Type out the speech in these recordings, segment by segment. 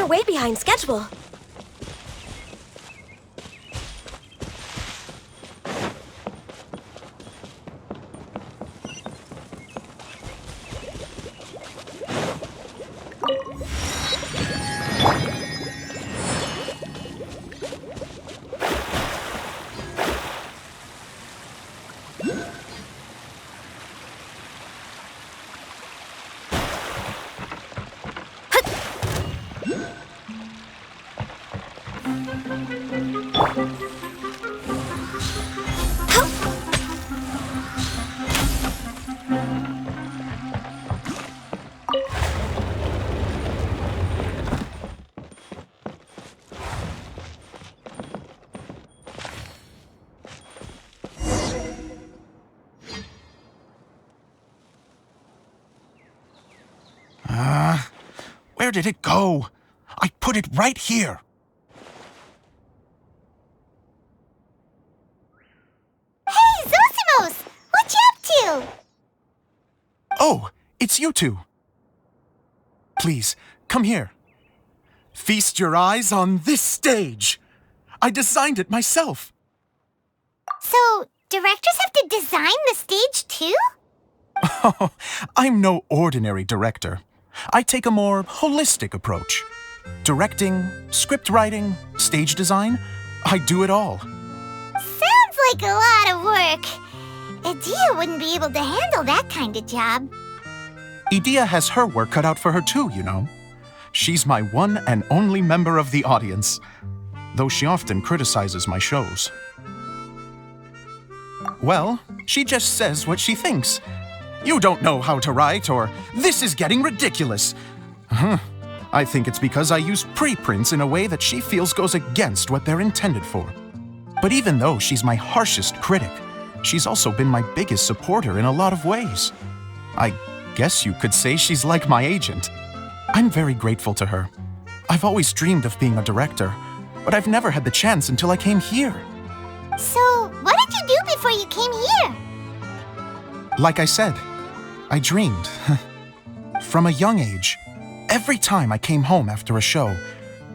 We're way behind schedule. Where did it go? I put it right here. Hey, Zosimos! What you up to? Oh, it's you two. Please, come here. Feast your eyes on this stage. I designed it myself. So, directors have to design the stage too? Oh, I'm no ordinary director. I take a more holistic approach. Directing, script writing, stage design, I do it all. Sounds like a lot of work. Adia wouldn't be able to handle that kind of job. Edea has her work cut out for her too, you know. She's my one and only member of the audience, though she often criticizes my shows. Well, she just says what she thinks. You don't know how to write, or this is getting ridiculous. I think it's because I use preprints in a way that she feels goes against what they're intended for. But even though she's my harshest critic, she's also been my biggest supporter in a lot of ways. I guess you could say she's like my agent. I'm very grateful to her. I've always dreamed of being a director, but I've never had the chance until I came here. So, what did you do before you came here? Like I said, I dreamed. From a young age, every time I came home after a show,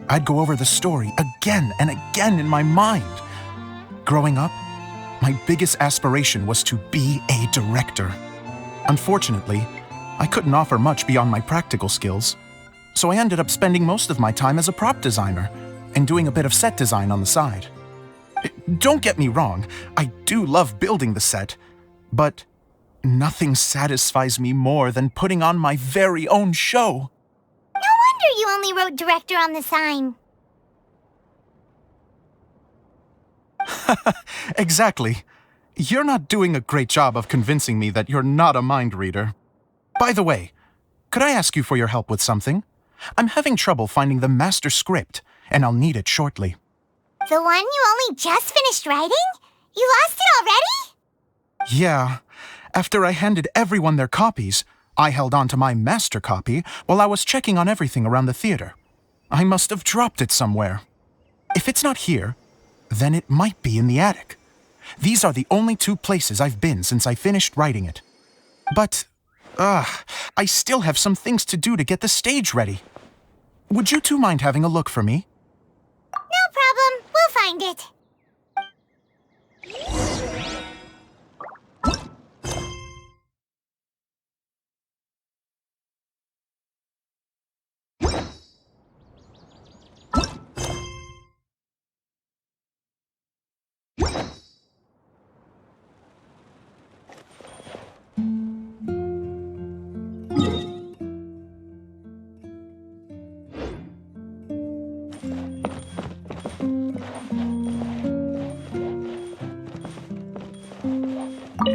I'd go over the story again and again in my mind. Growing up, my biggest aspiration was to be a director. Unfortunately, I couldn't offer much beyond my practical skills, so I ended up spending most of my time as a prop designer and doing a bit of set design on the side. Don't get me wrong, I do love building the set, but nothing satisfies me more than putting on my very own show. No wonder you only wrote director on the sign. Exactly. You're not doing a great job of convincing me that you're not a mind reader. By the way, could I ask you for your help with something? I'm having trouble finding the master script, and I'll need it shortly. The one you only just finished writing? You lost it already? Yeah. After I handed everyone their copies, I held on to my master copy while I was checking on everything around the theater. I must have dropped it somewhere. If it's not here, then it might be in the attic. These are the only two places I've been since I finished writing it. But, I still have some things to do to get the stage ready. Would you two mind having a look for me? No problem. We'll find it.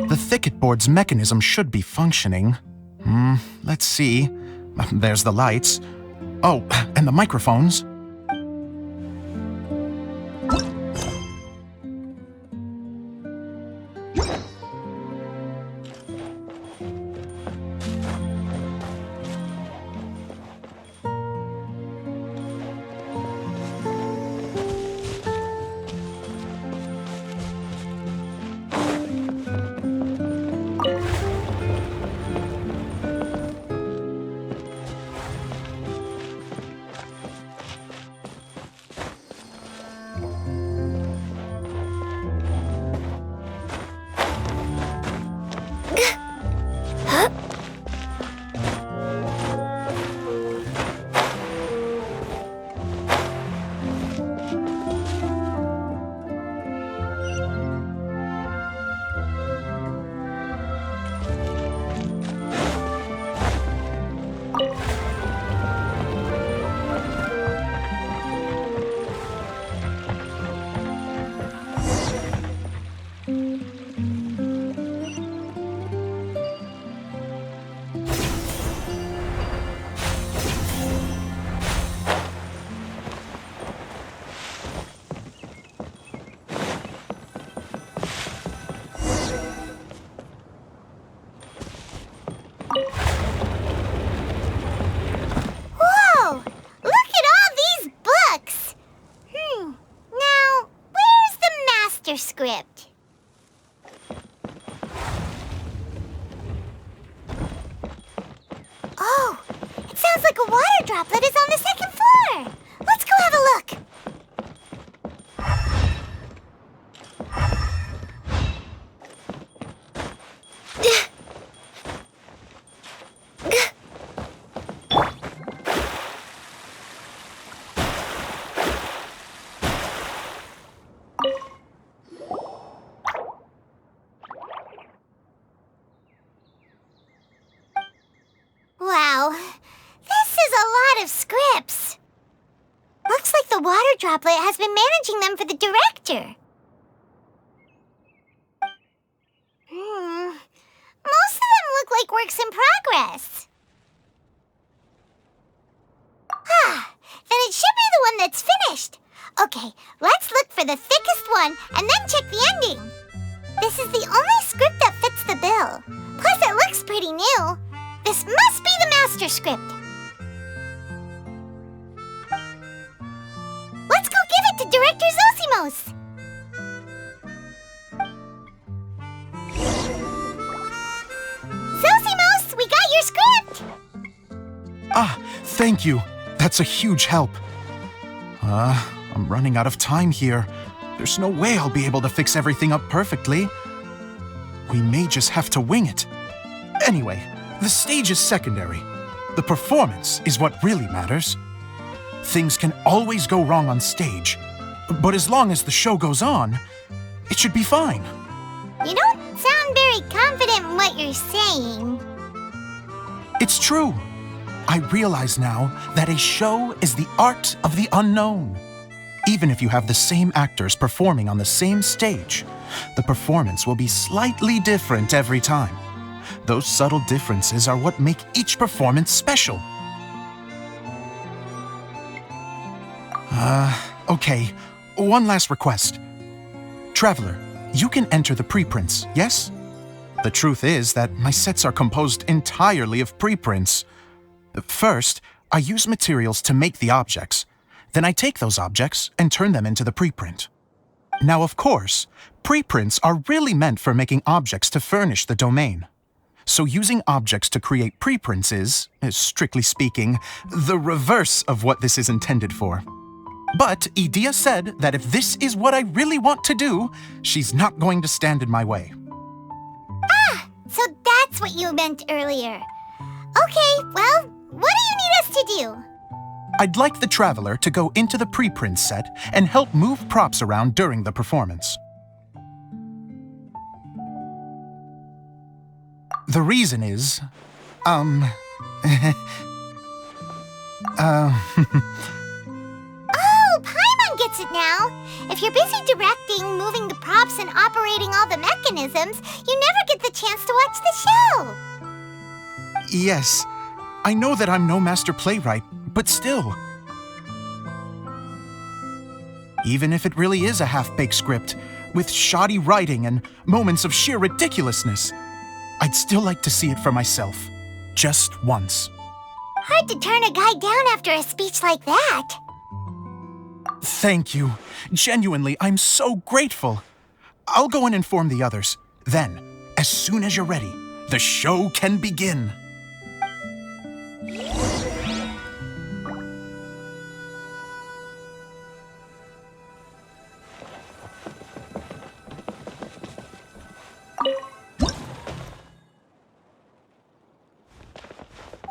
The thicket board's mechanism should be functioning. Let's see. There's the lights. Oh, and the microphones. Whoa! Look at all these books! Now, where's the master script? Oh, it sounds like a water droplet is on the second floor. Let's go have a look. Wow, this is a lot of scripts. Looks like the water droplet has been managing them for the director. Most of them look like works in progress. Then it should be the one that's finished. Okay, let's look for the thickest one and then check the ending. This is the only script that fits the bill. Plus, it looks pretty new. This must be the master script. Let's go give it to Director Zosimos. Zosimos, we got your script. Thank you. That's a huge help. I'm running out of time here. There's no way I'll be able to fix everything up perfectly. We may just have to wing it. Anyway, the stage is secondary. The performance is what really matters. Things can always go wrong on stage, but as long as the show goes on, it should be fine. You don't sound very confident in what you're saying. It's true. I realize now that a show is the art of the unknown. Even if you have the same actors performing on the same stage, the performance will be slightly different every time. Those subtle differences are what make each performance special. Okay, one last request. Traveler, you can enter the preprints, yes? The truth is that my sets are composed entirely of preprints. First, I use materials to make the objects. Then I take those objects and turn them into the preprint. Now, of course, preprints are really meant for making objects to furnish the domain. So using objects to create preprints is, strictly speaking, the reverse of what this is intended for. But Edea said that if this is what I really want to do, she's not going to stand in my way. So that's what you meant earlier. Okay, well, what do you need us to do? I'd like the Traveler to go into the preprint set and help move props around during the performance. The reason is, Oh, Paimon gets it now. If you're busy directing, moving the props, and operating all the mechanisms, you never get the chance to watch the show. Yes, I know that I'm no master playwright, but still. Even if it really is a half-baked script, with shoddy writing and moments of sheer ridiculousness, I'd still like to see it for myself, just once. Hard to turn a guy down after a speech like that. Thank you. Genuinely, I'm so grateful. I'll go and inform the others. Then, as soon as you're ready, the show can begin.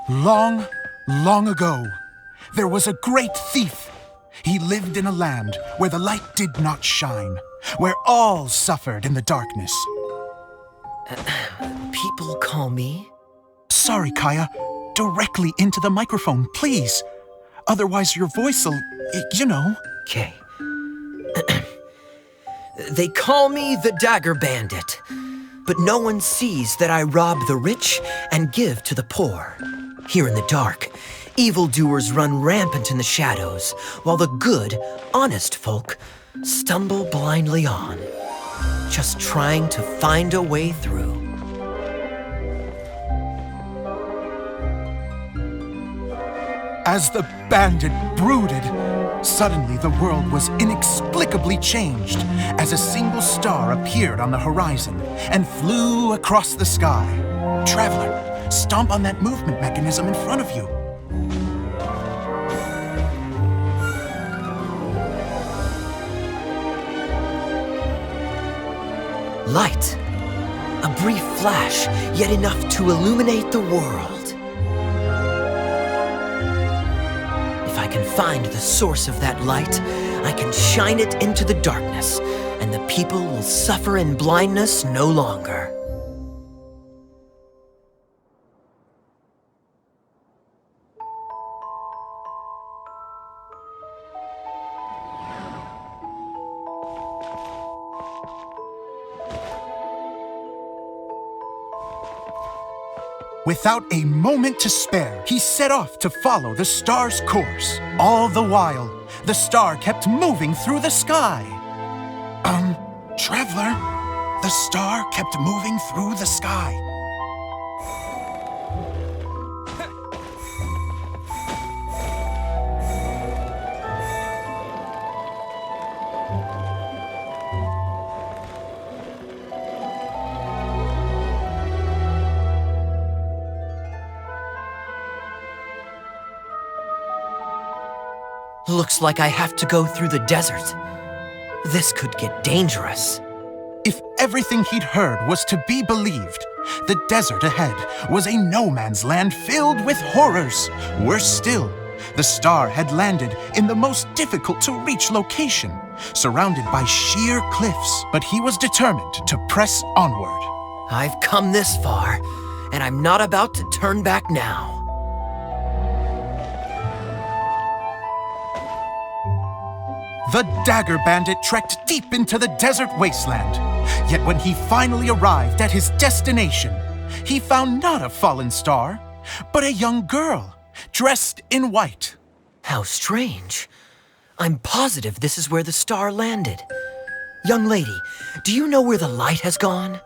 Long, long ago, there was a great thief. He lived in a land where the light did not shine, where all suffered in the darkness. People call me? Sorry, Kaya. directly into the microphone, please. Otherwise, your voice'll, you know. Okay. They call me the Dagger Bandit, but no one sees that I rob the rich and give to the poor. Here in the dark, evildoers run rampant in the shadows, while the good, honest folk stumble blindly on, just trying to find a way through. As the bandit brooded, suddenly the world was inexplicably changed as a single star appeared on the horizon and flew across the sky. Traveler, stomp on that movement mechanism in front of you. Light. A brief flash, yet enough to illuminate the world. If I can find the source of that light, I can shine it into the darkness, and the people will suffer in blindness no longer. Without a moment to spare, he set off to follow the star's course. All the while, the star kept moving through the sky. Traveler, the star kept moving through the sky. Looks like I have to go through the desert. This could get dangerous. If everything he'd heard was to be believed, the desert ahead was a no-man's land filled with horrors. Worse still, the star had landed in the most difficult-to-reach location, surrounded by sheer cliffs, but he was determined to press onward. I've come this far, and I'm not about to turn back now. The Dagger Bandit trekked deep into the desert wasteland. Yet when he finally arrived at his destination, he found not a fallen star, but a young girl, dressed in white. How strange. I'm positive this is where the star landed. Young lady, do you know where the light has gone?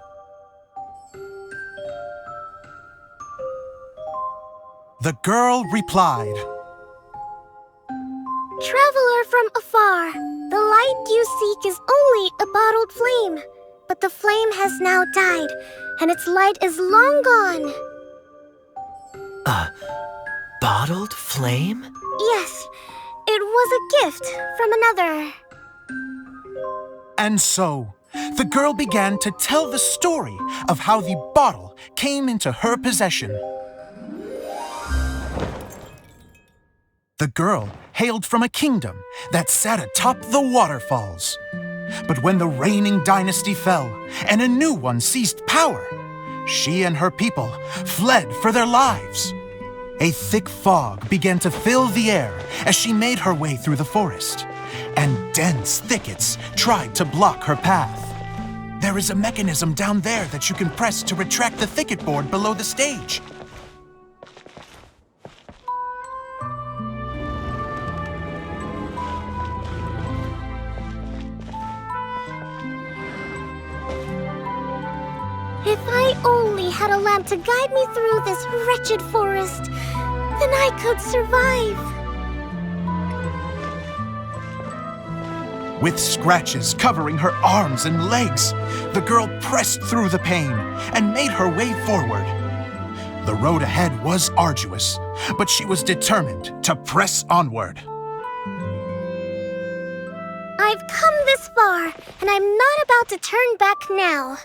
The girl replied, Traveler from afar, the light you seek is only a bottled flame. But the flame has now died, and its light is long gone. A bottled flame? Yes, it was a gift from another. And so, the girl began to tell the story of how the bottle came into her possession. The girl hailed from a kingdom that sat atop the waterfalls. But when the reigning dynasty fell and a new one seized power, she and her people fled for their lives. A thick fog began to fill the air as she made her way through the forest, and dense thickets tried to block her path. There is a mechanism down there that you can press to retract the thicket board below the stage. If I only had a lamp to guide me through this wretched forest, then I could survive. With scratches covering her arms and legs, the girl pressed through the pain and made her way forward. The road ahead was arduous, but she was determined to press onward. I've come this far, and I'm not about to turn back now.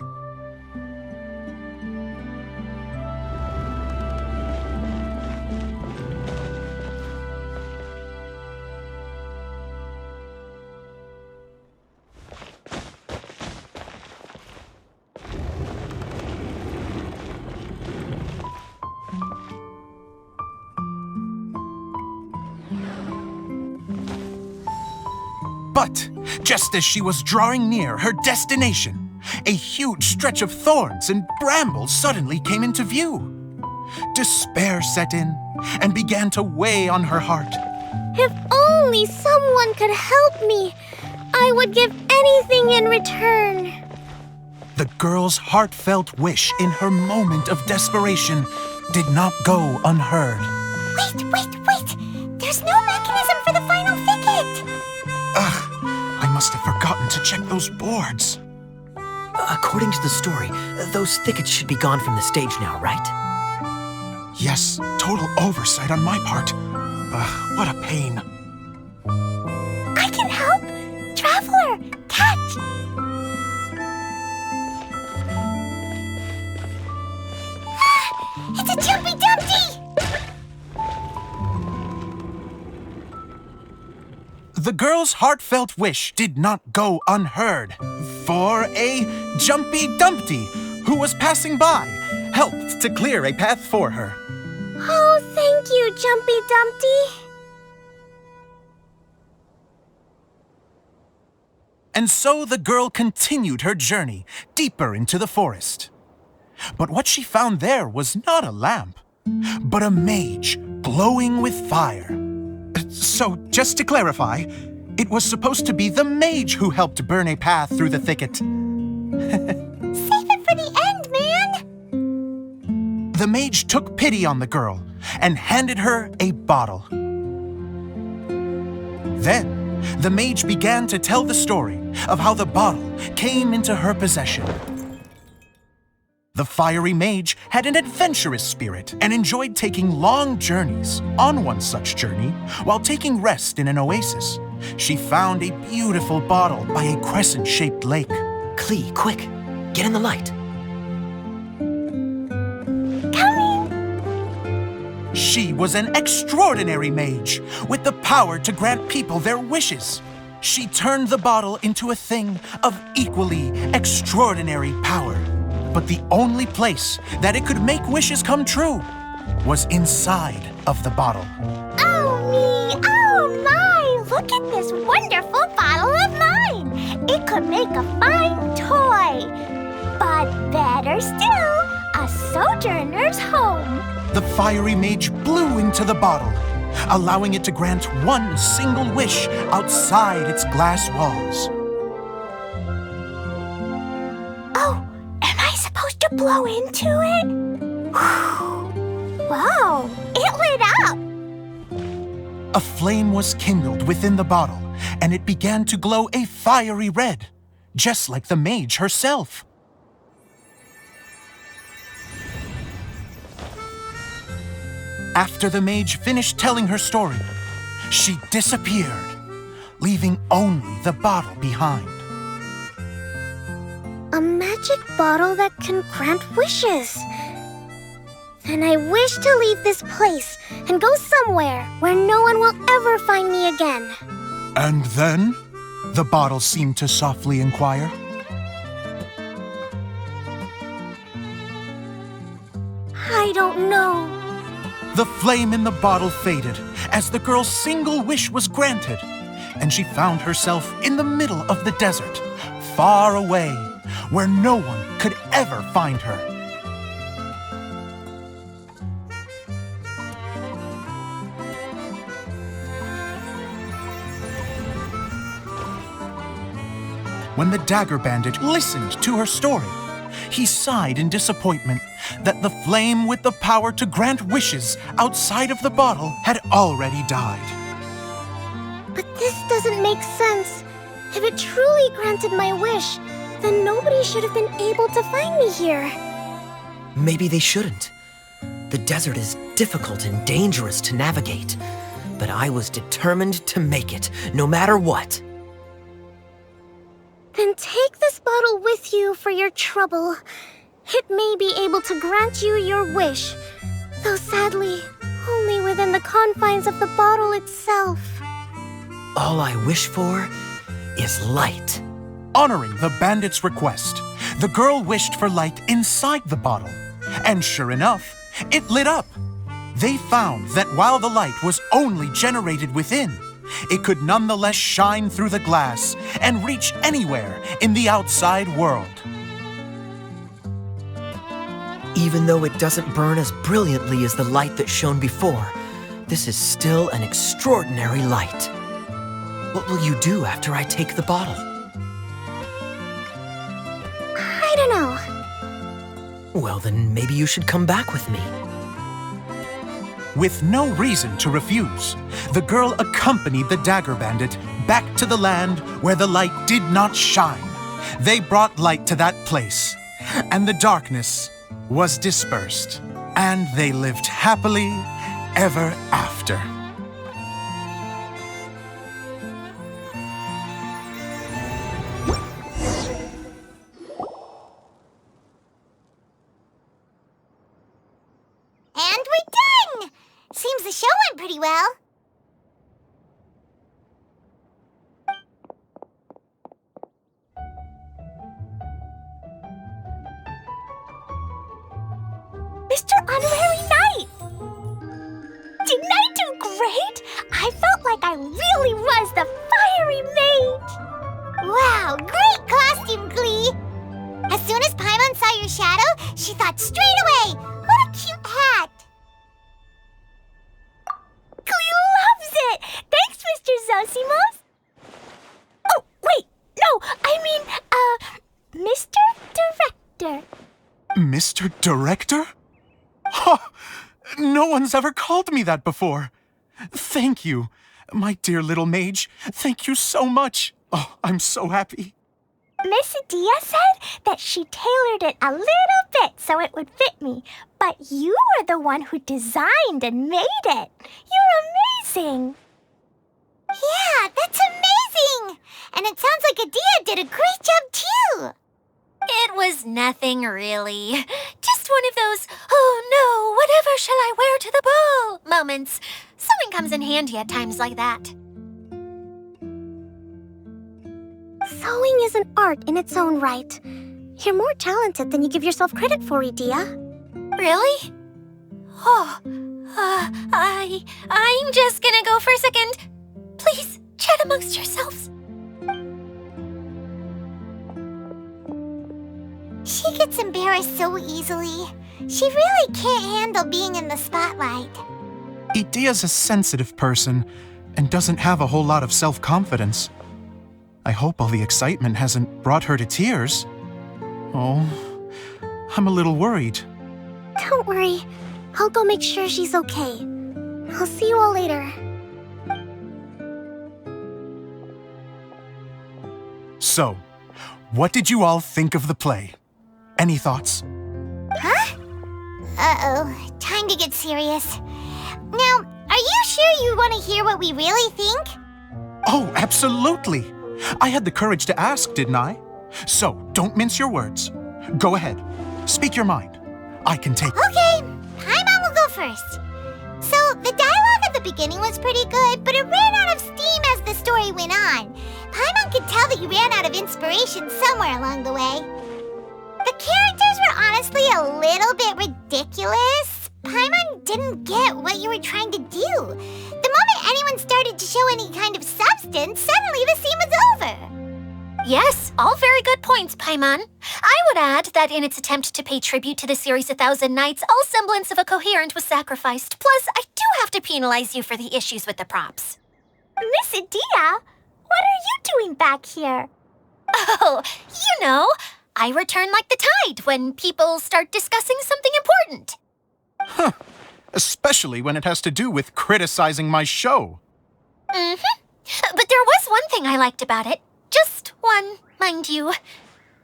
But just as she was drawing near her destination, a huge stretch of thorns and brambles suddenly came into view. Despair set in and began to weigh on her heart. If only someone could help me, I would give anything in return. The girl's heartfelt wish in her moment of desperation did not go unheard. Wait! There's no mechanism for the final thicket! Ugh, I must have forgotten to check those boards. According to the story, those thickets should be gone from the stage now, right? Yes, total oversight on my part. What a pain. I can help! Traveler, catch! It's a Jumpy Dumpty! The girl's heartfelt wish did not go unheard, for a Jumpy Dumpty who was passing by helped to clear a path for her. Oh, thank you, Jumpy Dumpty. And so the girl continued her journey deeper into the forest. But what she found there was not a lamp, but a mage glowing with fire. So, just to clarify, it was supposed to be the mage who helped burn a path through the thicket. Save it for the end, man! The mage took pity on the girl and handed her a bottle. Then, the mage began to tell the story of how the bottle came into her possession. The fiery mage had an adventurous spirit and enjoyed taking long journeys. On one such journey, while taking rest in an oasis, she found a beautiful bottle by a crescent-shaped lake. Klee, quick, get in the light. Coming! She was an extraordinary mage with the power to grant people their wishes. She turned the bottle into a thing of equally extraordinary power. But the only place that it could make wishes come true was inside of the bottle. Oh me, oh my! Look at this wonderful bottle of mine! It could make a fine toy. But better still, a sojourner's home. The fiery mage blew into the bottle, allowing it to grant one single wish outside its glass walls. Oh, am I supposed to blow into it? Whoa, it lit up! A flame was kindled within the bottle, and it began to glow a fiery red, just like the mage herself. After the mage finished telling her story, she disappeared, leaving only the bottle behind. A magic bottle that can grant wishes. Then I wish to leave this place and go somewhere where no one will ever find me again. And then? The bottle seemed to softly inquire. I don't know. The flame in the bottle faded as the girl's single wish was granted, and she found herself in the middle of the desert, far away, where no one could ever find her. When the Dagger Bandit listened to her story, he sighed in disappointment that the flame with the power to grant wishes outside of the bottle had already died. But this doesn't make sense. If it truly granted my wish, then nobody should have been able to find me here. Maybe they shouldn't. The desert is difficult and dangerous to navigate, but I was determined to make it, no matter what. Then take this bottle with you for your trouble. It may be able to grant you your wish, though sadly, only within the confines of the bottle itself. All I wish for is light. Honoring the bandit's request, the girl wished for light inside the bottle, and sure enough, it lit up. They found that while the light was only generated within, it could nonetheless shine through the glass and reach anywhere in the outside world. Even though it doesn't burn as brilliantly as the light that shone before, this is still an extraordinary light. What will you do after I take the bottle? I don't know. Well, then maybe you should come back with me. With no reason to refuse, the girl accompanied the Dagger Bandit back to the land where the light did not shine. They brought light to that place, and the darkness was dispersed, and they lived happily ever after. And we're done! Seems the show went pretty well. Mr. Honorary Knight! Didn't I do great? I felt like I really was the fiery mage! Wow, great costume, Glee! As soon as Paimon saw your shadow, she thought straight away, what a cute hat! Glee loves it! Thanks, Mr. Zosimos! Oh, wait, no, I mean, Mr. Director. Mr. Director? Ha! No one's ever called me that before. Thank you, my dear little mage. Thank you so much. Oh, I'm so happy. Miss Adia said that she tailored it a little bit so it would fit me, but you were the one who designed and made it. You're amazing. Yeah, that's amazing. And it sounds like Adia did a great job too. It was nothing really. Just one of those, oh no, whatever shall I wear to the ball moments. Sewing comes in handy at times like that. Sewing is an art in its own right. You're more talented than you give yourself credit for, Adia. Really? Oh, I'm just gonna go for a second. Please, chat amongst yourselves. She gets embarrassed so easily. She really can't handle being in the spotlight. Idia's a sensitive person and doesn't have a whole lot of self-confidence. I hope all the excitement hasn't brought her to tears. Oh, I'm a little worried. Don't worry. I'll go make sure she's okay. I'll see you all later. So, what did you all think of the play? Any thoughts? Huh? Uh-oh. Time to get serious. Now, are you sure you want to hear what we really think? Oh, absolutely. I had the courage to ask, didn't I? So, don't mince your words. Go ahead. Speak your mind. I can take it. Okay, Paimon will go first. So, the dialogue at the beginning was pretty good, but it ran out of steam as the story went on. Paimon could tell that you ran out of inspiration somewhere along the way. The characters were honestly a little bit ridiculous. Paimon didn't get what you were trying to do. The moment anyone started to show any kind of substance, suddenly the scene was over. Yes, all very good points, Paimon. I would add that in its attempt to pay tribute to the series 1,000 Nights, all semblance of a coherent was sacrificed. Plus, I do have to penalize you for the issues with the props. Miss Adia, what are you doing back here? Oh, you know, I return like the tide when people start discussing something important. Huh. Especially when it has to do with criticizing my show. Mm-hmm. But there was one thing I liked about it. Just one, mind you.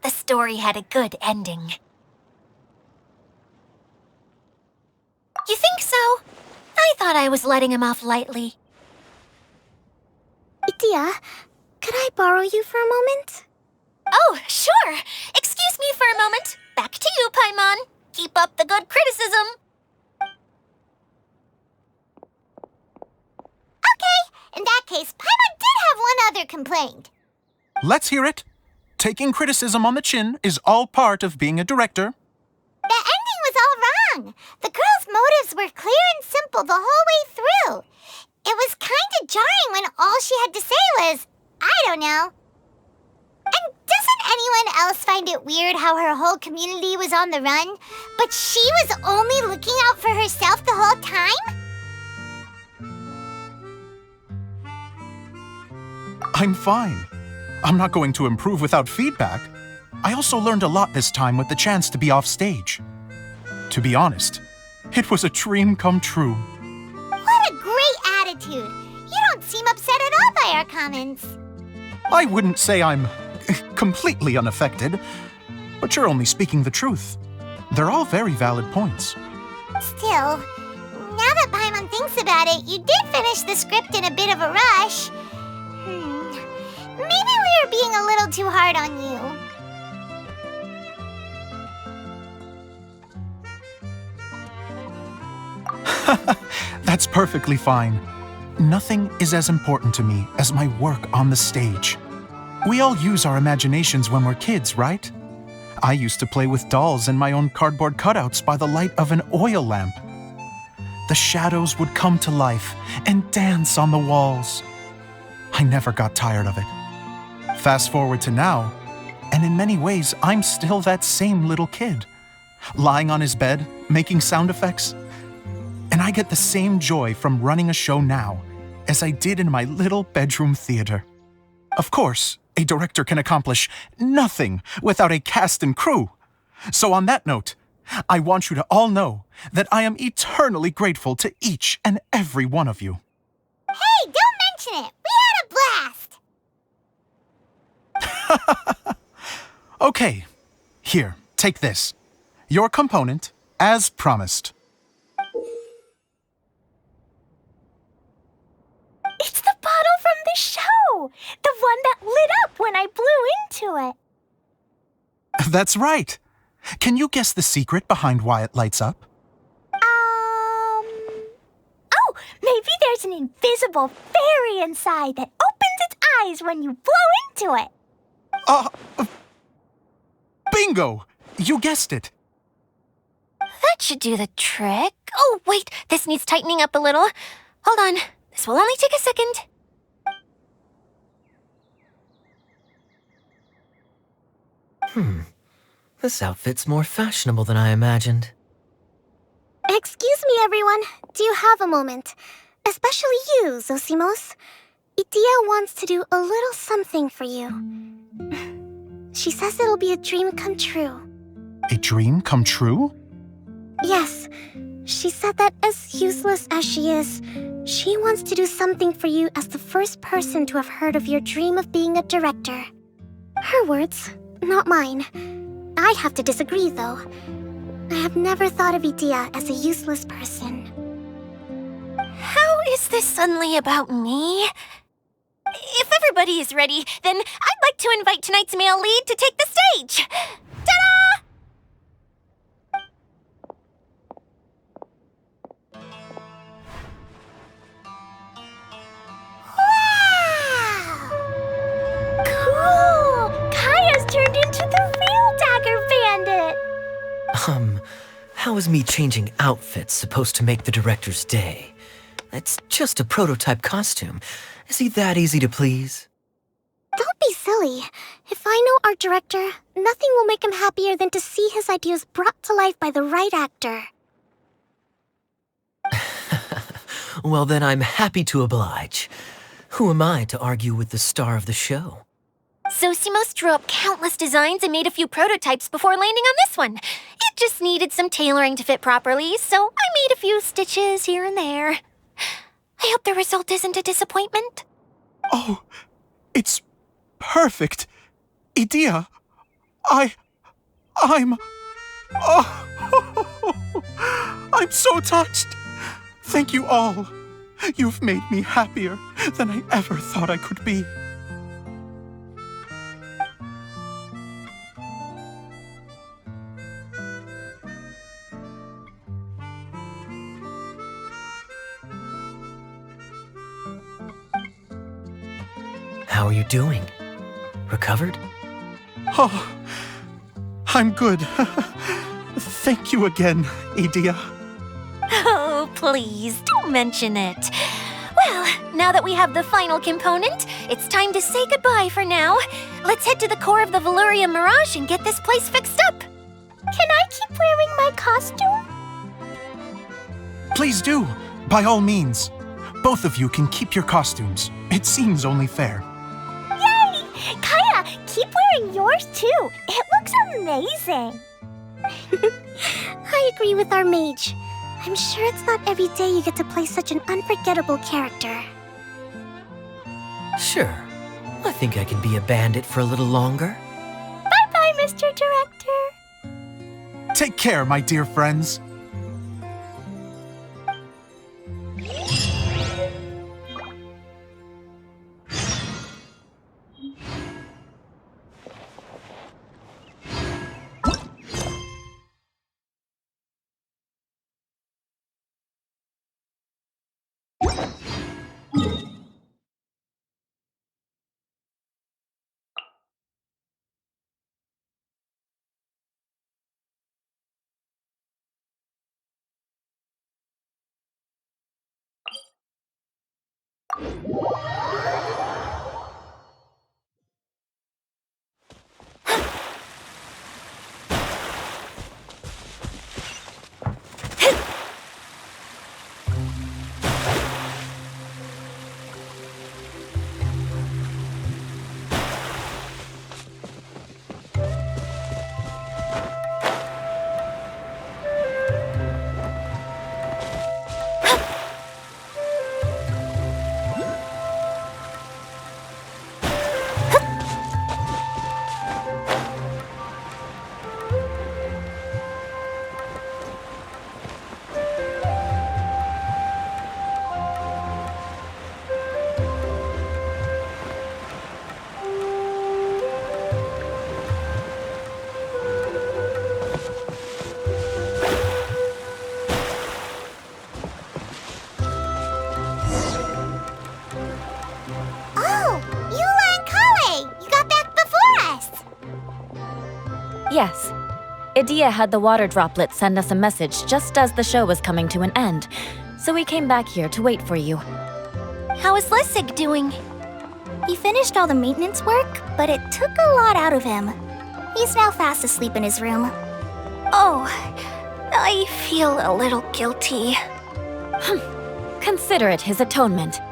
The story had a good ending. You think so? I thought I was letting him off lightly. Adia, could I borrow you for a moment? Oh, sure. Excuse me for a moment. Back to you, Paimon. Keep up the good criticism. Okay, in that case, Paimon did have one other complaint. Let's hear it. Taking criticism on the chin is all part of being a director. The ending was all wrong. The girl's motives were clear and simple the whole way through. It was kind of bit jarring when all she had to say was, I don't know. And doesn't anyone else find it weird how her whole community was on the run, but she was only looking out for herself the whole time? I'm fine. I'm not going to improve without feedback. I also learned a lot this time with the chance to be off stage. To be honest, it was a dream come true. What a great attitude. You don't seem upset at all by our comments. I wouldn't say I'm completely unaffected, but you're only speaking the truth. They're all very valid points. Still, now that Paimon thinks about it, you did finish the script in a bit of a rush. Maybe we were being a little too hard on you. That's perfectly fine. Nothing is as important to me as my work on the stage. We all use our imaginations when we're kids, right? I used to play with dolls and my own cardboard cutouts by the light of an oil lamp. The shadows would come to life and dance on the walls. I never got tired of it. Fast forward to now, and in many ways, I'm still that same little kid, lying on his bed, making sound effects. And I get the same joy from running a show now as I did in my little bedroom theater. Of course, a director can accomplish nothing without a cast and crew. So on that note, I want you to all know that I am eternally grateful to each and every one of you. Hey, don't mention it. We had a blast. Okay, here, take this. Your component, as promised. It's the bottle from the show! The one that lit up when I blew into it. That's right. Can you guess the secret behind why it lights up? Oh, maybe there's an invisible fairy inside that opens its eyes when you blow into it. Bingo! You guessed it. That should do the trick. Oh, wait, this needs tightening up a little. Hold on, this will only take a second. This outfit's more fashionable than I imagined. Excuse me, everyone. Do you have a moment? Especially you, Zosimos. Idia wants to do a little something for you. She says it'll be a dream come true. A dream come true? Yes. She said that as useless as she is, she wants to do something for you as the first person to have heard of your dream of being a director. Her words, not mine. I have to disagree, though. I have never thought of Idia as a useless person. How is this suddenly about me? If everybody is ready, then I'd like to invite tonight's male lead to take the stage. Ta-da! Cool! Kaya's turned into the real Dagger Bandit! How is me changing outfits supposed to make the director's day? It's just a prototype costume. Is he that easy to please? Don't be silly. If I know our director, nothing will make him happier than to see his ideas brought to life by the right actor. Well, then I'm happy to oblige. Who am I to argue with the star of the show? Zosimos drew up countless designs and made a few prototypes before landing on this one. It just needed some tailoring to fit properly, so I made a few stitches here and there. I hope the result isn't a disappointment. Oh, it's perfect. Idia, I'm I'm so touched. Thank you all. You've made me happier than I ever thought I could be. How are you doing? Recovered? Oh, I'm good. Thank you again, Idia. Oh, please, don't mention it. Well, Now that we have the final component, it's time to say goodbye for now. Let's head to the core of the Velourium Mirage and get this place fixed up. Can I keep wearing my costume? Please do, by all means. Both of you can keep your costumes. It seems only fair. Yay! Kaya, keep wearing yours too. It looks amazing. I agree with our mage. I'm sure it's not every day you get to play such an unforgettable character. Sure. I think I can be a bandit for a little longer. Bye-bye, Mr. Director. Take care, my dear friends. Yes. Idia had the water droplet send us a message just as the show was coming to an end, so we came back here to wait for you. How is Lessig doing? He finished all the maintenance work, but it took a lot out of him. He's now fast asleep in his room. Oh, I feel a little guilty. Consider it his atonement.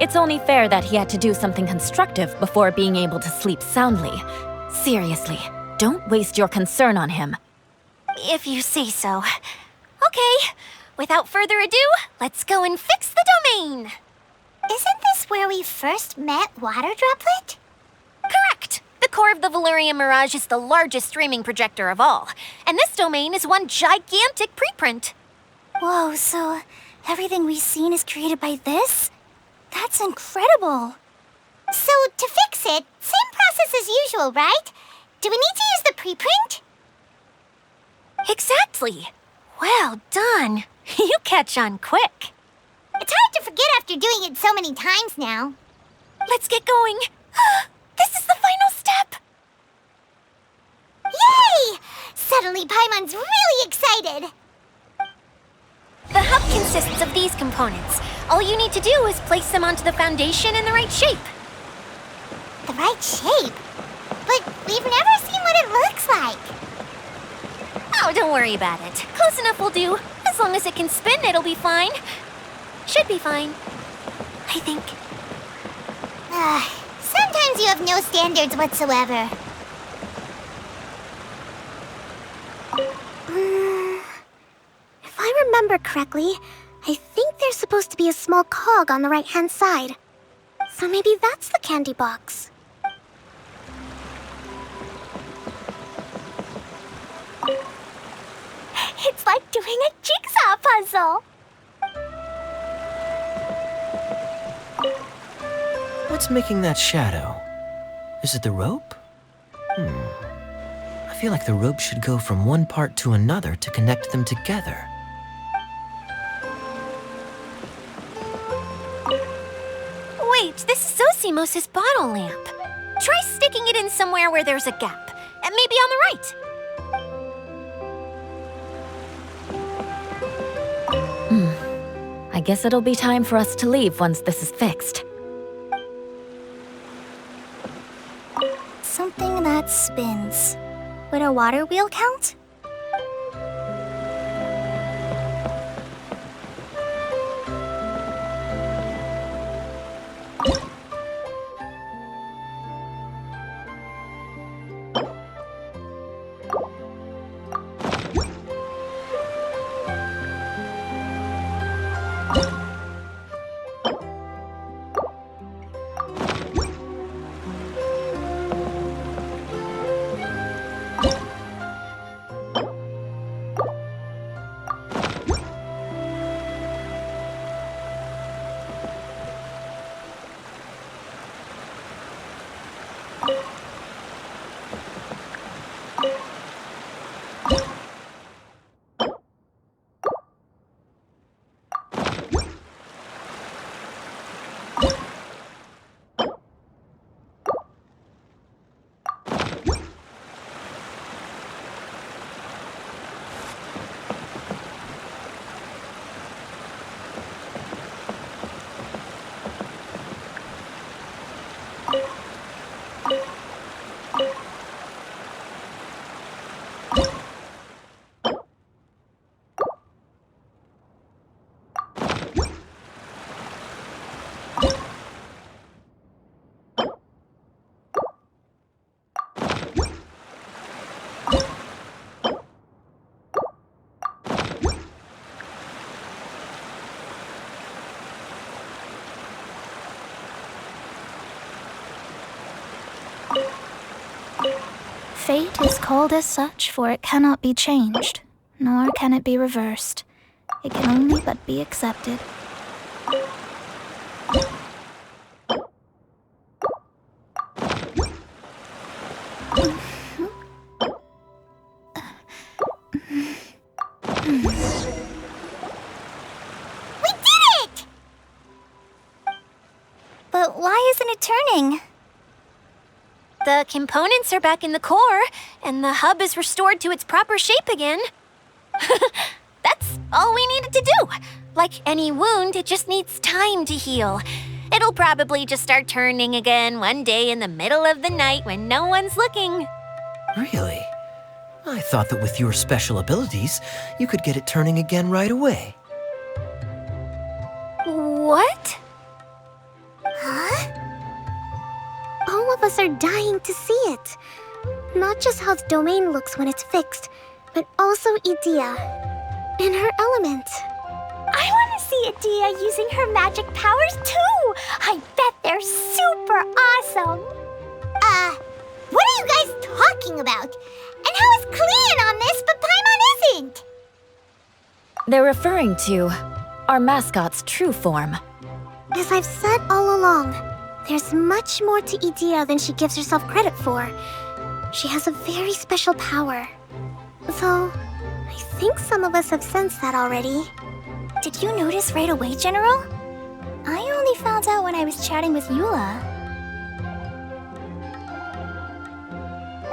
It's only fair that he had to do something constructive before being able to sleep soundly. Seriously, don't waste your concern on him. If you say so. Okay, without further ado, let's go and fix the domain. Isn't this where we first met Water Droplet? Correct. The core of the Velourium Mirage is the largest streaming projector of all, and this domain is one gigantic preprint. Whoa, so everything we've seen is created by this? That's incredible. So, to fix it, same process as usual, right? Do we need to use the preprint? Exactly. Well done. You catch on quick. It's hard to forget after doing it so many times now. Let's get going. This is the final step. Yay! Suddenly, Paimon's really excited. The hub consists of these components. All you need to do is place them onto the foundation in the right shape. The right shape? But we've never seen what it looks like. Oh, don't worry about it. Close enough will do. As long as it can spin, it'll be fine. Should be fine, I think. Sometimes you have no standards whatsoever. If I remember correctly, I think there's supposed to be a small cog on the right-hand side. So maybe that's the candy box. It's like doing a jigsaw puzzle. What's making that shadow? Is it the rope? I feel like the rope should go from one part to another to connect them together. Wait, this is Zosimos' bottle lamp. Try sticking it in somewhere where there's a gap. And maybe on the right. I guess it'll be time for us to leave once this is fixed. Something that spins. Would a water wheel count? Fate is called as such, for it cannot be changed, nor can it be reversed. It can only but be accepted. We did it! But why isn't it turning? The components are back in the core, and the hub is restored to its proper shape again. That's all we needed to do. Like any wound, it just needs time to heal. It'll probably just start turning again one day in the middle of the night when no one's looking. Really? I thought that with your special abilities, you could get it turning again right away. What? Huh? All of us are dying to see it. Not just how the domain looks when it's fixed, but also Idea in her element. I want to see Adia using her magic powers too! I bet they're super awesome! What are you guys talking about? And how is Clean on this, but Paimon isn't? They're referring to our mascot's true form. As I've said all along, there's much more to Idea than she gives herself credit for. She has a very special power. Though, I think some of us have sensed that already. Did you notice right away, General? I only found out when I was chatting with Eula.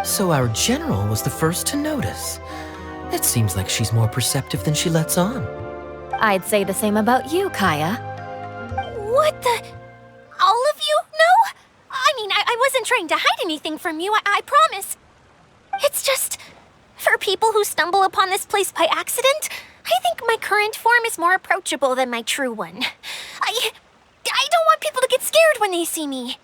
So our general was the first to notice. It seems like she's more perceptive than she lets on. I'd say the same about you, Kaya. What the? All of you know? I mean, I wasn't trying to hide anything from you, I promise. It's just, for people who stumble upon this place by accident, I think my current form is more approachable than my true one. I don't want people to get scared when they see me.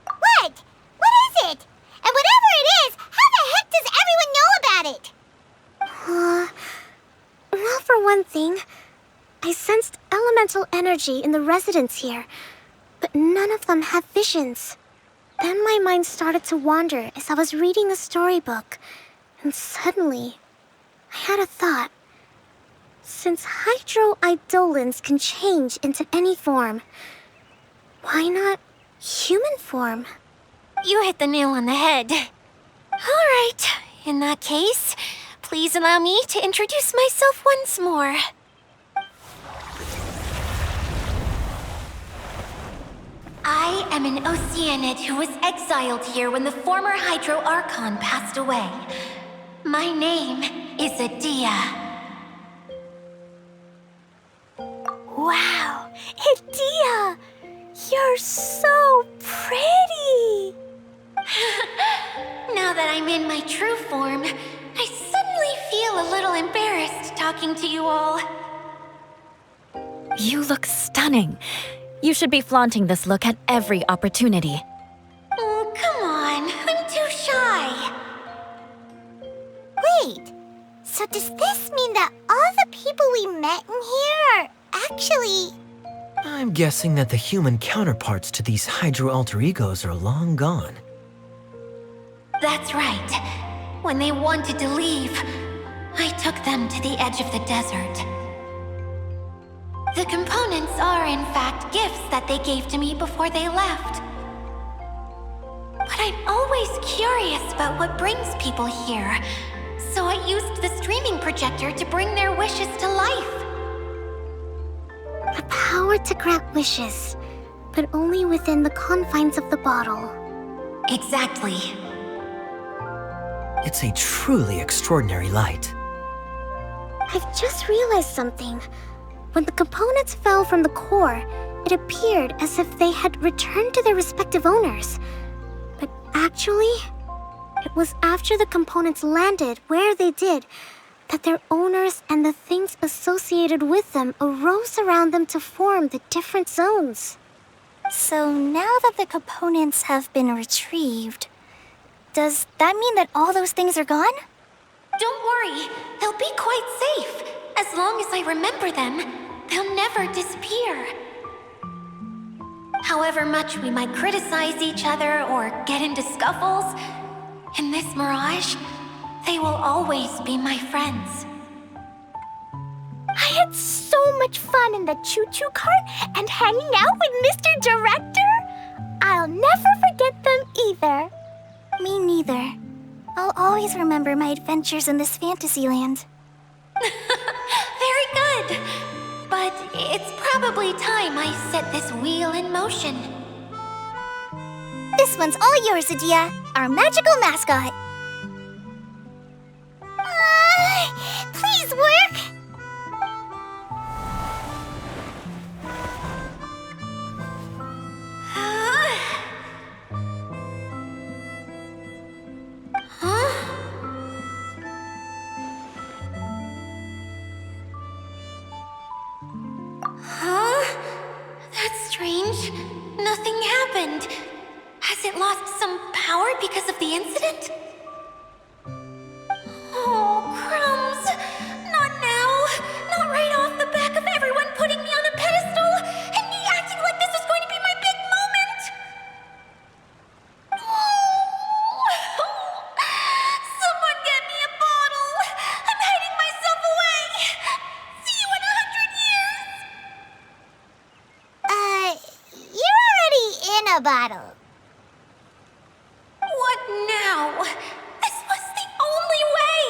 What? What is it? And whatever it is, how the heck does everyone know about it? Well, for one thing, I sensed elemental energy in the residents here, but none of them have visions. Then my mind started to wander as I was reading the storybook, and suddenly, I had a thought. Since hydroidolins can change into any form, why not human form? You hit the nail on the head. All right, in that case, please allow me to introduce myself once more. I am an Oceanid who was exiled here when the former Hydro Archon passed away. My name is Adia. talking to you all. You look stunning. You should be flaunting this look at every opportunity. Oh, come on. I'm too shy. Wait, so does this mean that all the people we met in here are actually... I'm guessing that the human counterparts to these Hydro alter egos are long gone. That's right. When they wanted to leave, I took them to the edge of the desert. The components are, in fact, gifts that they gave to me before they left. But I'm always curious about what brings people here, so I used the streaming projector to bring their wishes to life. The power to grant wishes, but only within the confines of the bottle. Exactly. It's a truly extraordinary light. I've just realized something. When the components fell from the core, it appeared as if they had returned to their respective owners. But actually, it was after the components landed where they did that their owners and the things associated with them arose around them to form the different zones. So now that the components have been retrieved, does that mean that all those things are gone? Don't worry, they'll be quite safe. As long as I remember them, they'll never disappear. However much we might criticize each other or get into scuffles, in this mirage, they will always be my friends. I had so much fun in the choo-choo cart and hanging out with Mr. Director. I'll never forget them either. Me neither. I'll always remember my adventures in this fantasy land. Very good. But it's probably time I set this wheel in motion. This one's all yours, Adia, our magical mascot. Please work. That's strange. Nothing happened. Has it lost some power because of the incident? Oh, crumbs! Not now! Not right off the back of everyone putting me on a pedestal and me acting like this is going to be my big moment! Someone get me a bottle! I'm hiding myself away! See you in 100 years! You're already in a bottle. What now? This was the only way!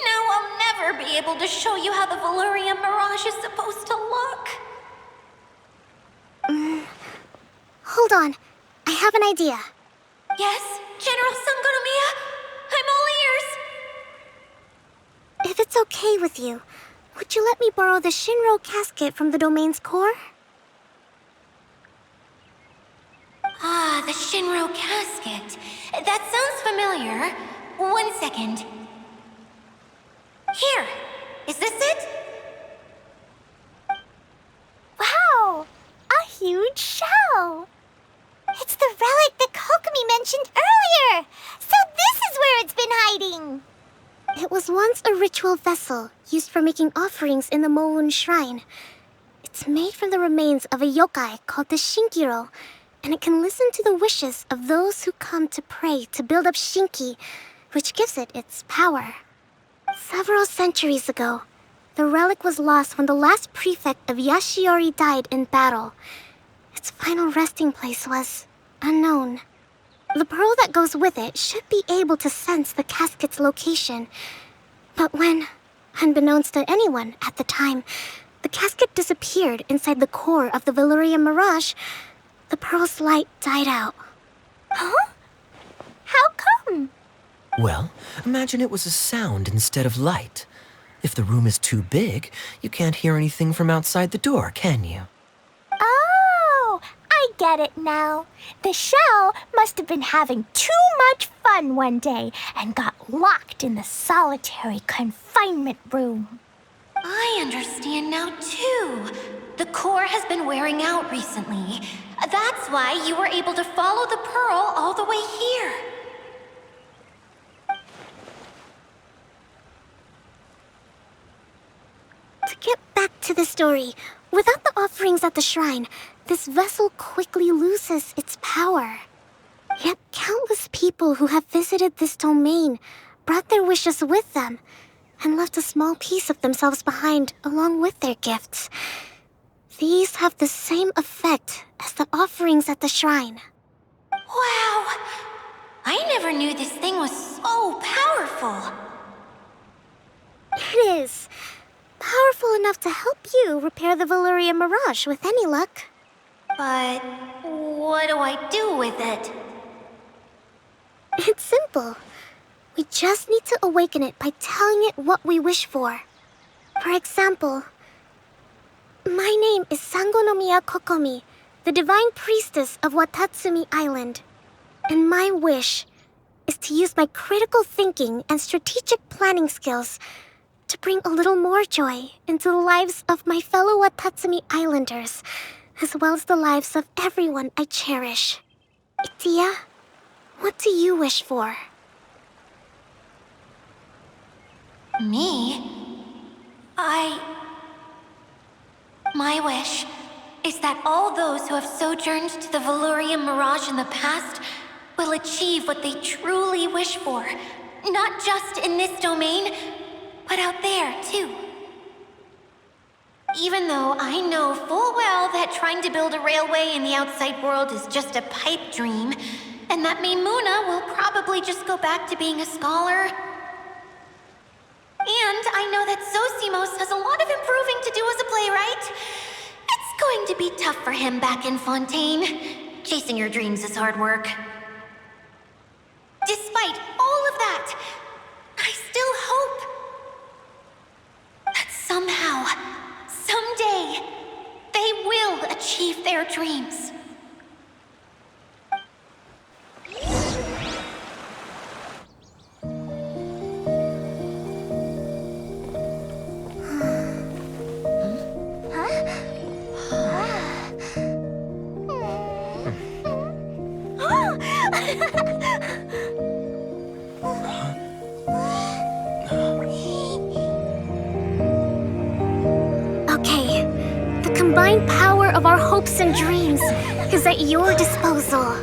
Now I'll never be able to show you how the Valyria Mirage is supposed to look. Hold on. I have an idea. Yes, General Sangonomiya? I'm all ears. If it's okay with you, would you let me borrow the Shinro casket from the domain's core? Ah, the Shinro casket. That sounds familiar. 1 second. Here. Is this it? Wow! A huge shell! It's the relic that Kokomi mentioned earlier! So this is where it's been hiding! It was once a ritual vessel used for making offerings in the Moun Shrine. It's made from the remains of a yokai called the Shinkiro, and it can listen to the wishes of those who come to pray to build up Shinki, which gives it its power. Several centuries ago, the relic was lost when the last prefect of Yashiori died in battle. Its final resting place was unknown. The pearl that goes with it should be able to sense the casket's location. But when, unbeknownst to anyone at the time, the casket disappeared inside the core of the Valyria Mirage, the pearl's light died out. Huh? How come? Well, imagine it was a sound instead of light. If the room is too big, you can't hear anything from outside the door, can you? Oh, I get it now. The shell must have been having too much fun one day and got locked in the solitary confinement room. I understand now, too. The core has been wearing out recently. That's why you were able to follow the pearl all the way here. To get back to the story, without the offerings at the shrine, this vessel quickly loses its power. Yet countless people who have visited this domain brought their wishes with them and left a small piece of themselves behind along with their gifts. These have the same effect as the offerings at the shrine. Wow! I never knew this thing was so powerful. It is. Powerful enough to help you repair the Valyria Mirage with any luck. But what do I do with it? It's simple. We just need to awaken it by telling it what we wish for. For example, my name is Sangonomiya Kokomi, the divine priestess of Watatsumi Island. And my wish is to use my critical thinking and strategic planning skills to bring a little more joy into the lives of my fellow Watatsumi Islanders, as well as the lives of everyone I cherish. Itia, what do you wish for? Me? My wish is that all those who have sojourned to the Valyria Mirage in the past will achieve what they truly wish for. Not just in this domain, but out there, too. Even though I know full well that trying to build a railway in the outside world is just a pipe dream, and that Maimuna will probably just go back to being a scholar. And I know that Zosimos has a lot of improving to do as a playwright. It's going to be tough for him back in Fontaine. Chasing your dreams is hard work. Despite all of that, I still hope that somehow, someday, they will achieve their dreams. Okay, the combined power of our hopes and dreams is at your disposal.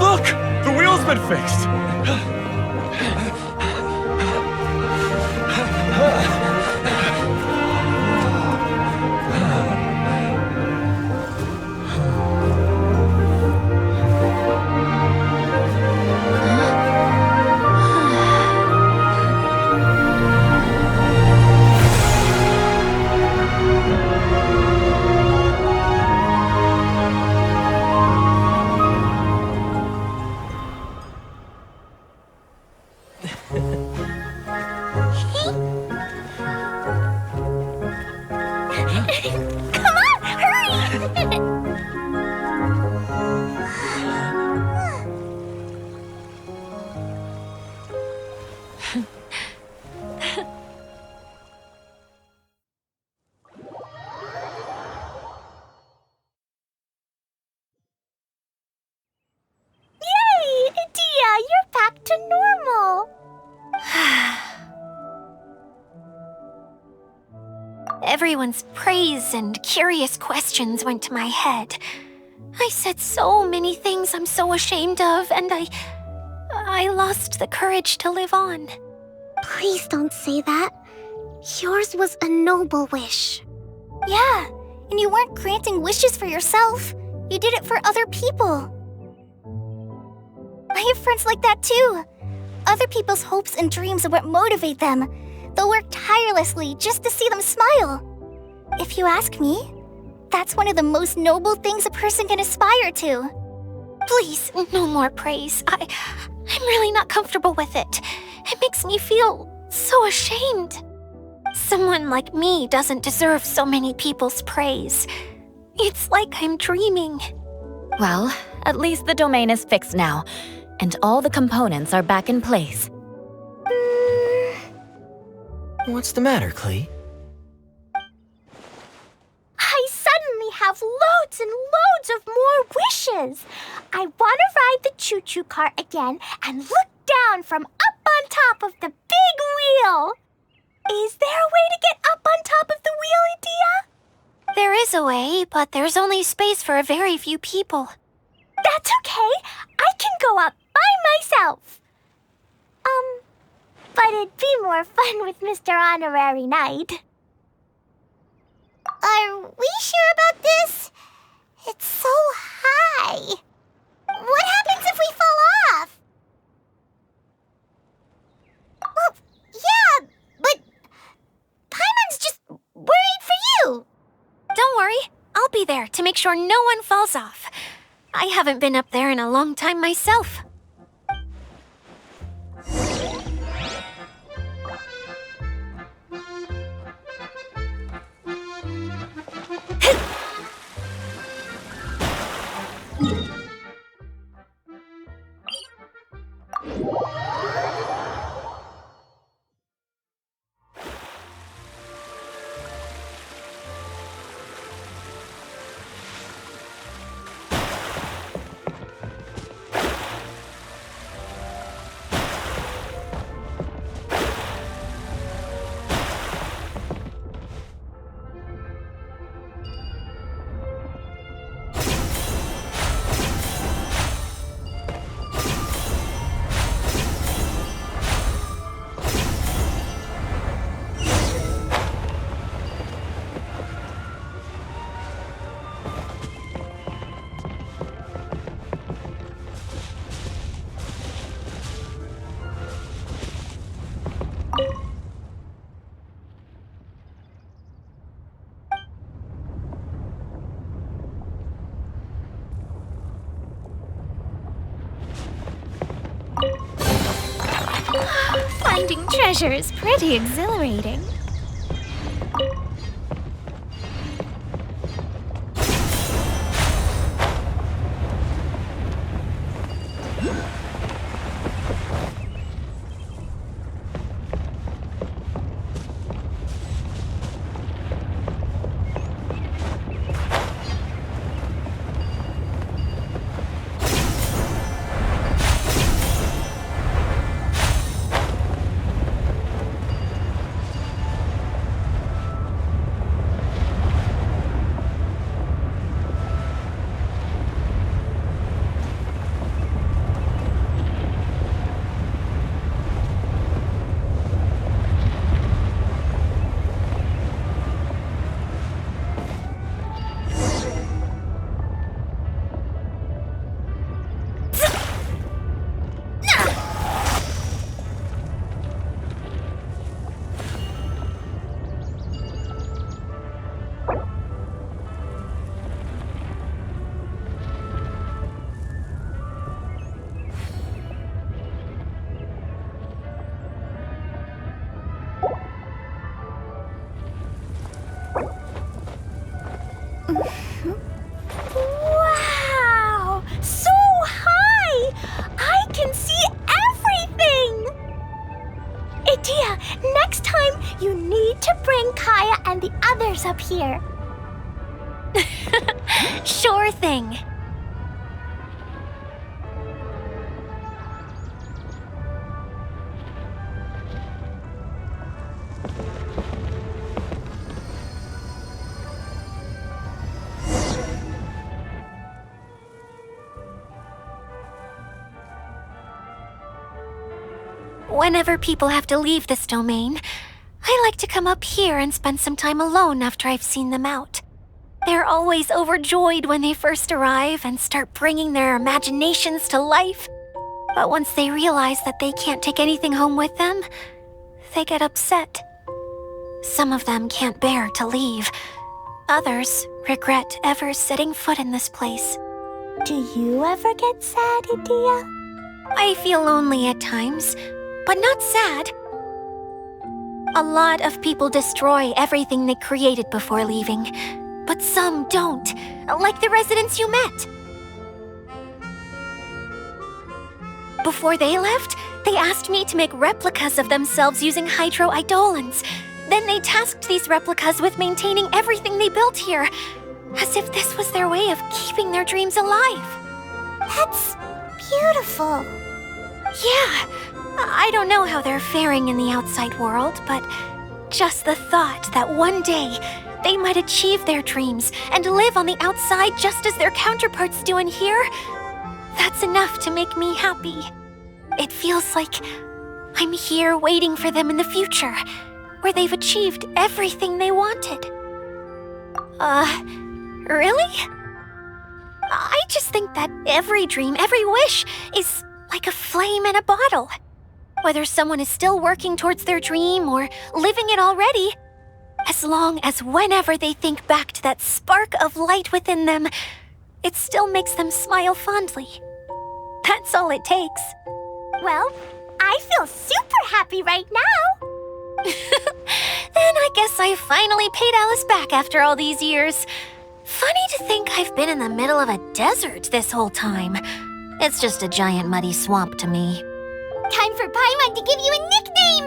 Look! The wheel's been fixed! Come on, hurry! Yay! Itia, you're back to normal! Everyone's praise and curious questions went to my head. I said so many things I'm so ashamed of, and I lost the courage to live on. Please don't say that. Yours was a noble wish. Yeah, and you weren't granting wishes for yourself. You did it for other people. I have friends like that too. Other people's hopes and dreams are what motivate them. They'll work tirelessly just to see them smile. If you ask me, that's one of the most noble things a person can aspire to. Please, no more praise. I'm really not comfortable with it. It makes me feel so ashamed. Someone like me doesn't deserve so many people's praise. It's like I'm dreaming. Well, at least the domain is fixed now, and all the components are back in place. What's the matter, Klee? I suddenly have loads and loads of more wishes. I want to ride the choo-choo cart again and look down from up on top of the big wheel. Is there a way to get up on top of the wheel, Edea? There is a way, but there's only space for a very few people. That's okay. I can go up by myself. But it'd be more fun with Mr. Honorary Knight. Are we sure about this? It's so high. What happens if we fall off? Well, yeah, but Paimon's just worried for you. Don't worry, I'll be there to make sure no one falls off. I haven't been up there in a long time myself. Finding treasure is pretty exhilarating. Wow! So high! I can see everything! Edea, next time you need to bring Kaya and the others up here. Sure thing. Whenever people have to leave this domain, I like to come up here and spend some time alone after I've seen them out. They're always overjoyed when they first arrive and start bringing their imaginations to life. But once they realize that they can't take anything home with them, they get upset. Some of them can't bear to leave. Others regret ever setting foot in this place. Do you ever get sad, Idia? I feel lonely at times, but not sad. A lot of people destroy everything they created before leaving, but some don't, like the residents you met. Before they left, they asked me to make replicas of themselves using hydroidolins. Then they tasked these replicas with maintaining everything they built here, as if this was their way of keeping their dreams alive. That's beautiful. Yeah, I don't know how they're faring in the outside world, but just the thought that one day they might achieve their dreams and live on the outside just as their counterparts do in here, that's enough to make me happy. It feels like I'm here waiting for them in the future, where they've achieved everything they wanted. Really? I just think that every dream, every wish is like a flame in a bottle. Whether someone is still working towards their dream or living it already, as long as whenever they think back to that spark of light within them, it still makes them smile fondly. That's all it takes. Well, I feel super happy right now. Then I guess I finally paid Alice back after all these years. Funny to think I've been in the middle of a desert this whole time. It's just a giant muddy swamp to me. Time for Paimon to give you a nickname!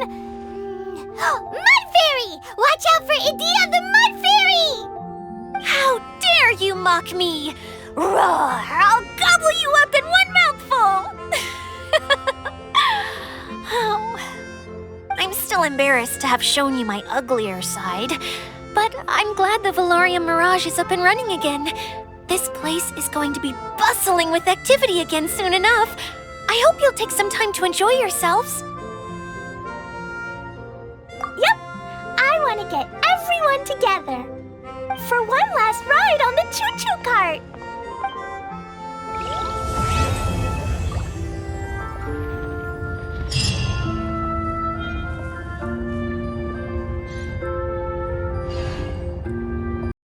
Mud Fairy! Watch out for Idia the Mud Fairy! How dare you mock me! Roar! I'll gobble you up in one mouthful! Oh, I'm still embarrassed to have shown you my uglier side, but I'm glad the Valorium Mirage is up and running again. This place is going to be bustling with activity again soon enough. I hope you'll take some time to enjoy yourselves. Yep, I want to get everyone together for one last ride on the choo-choo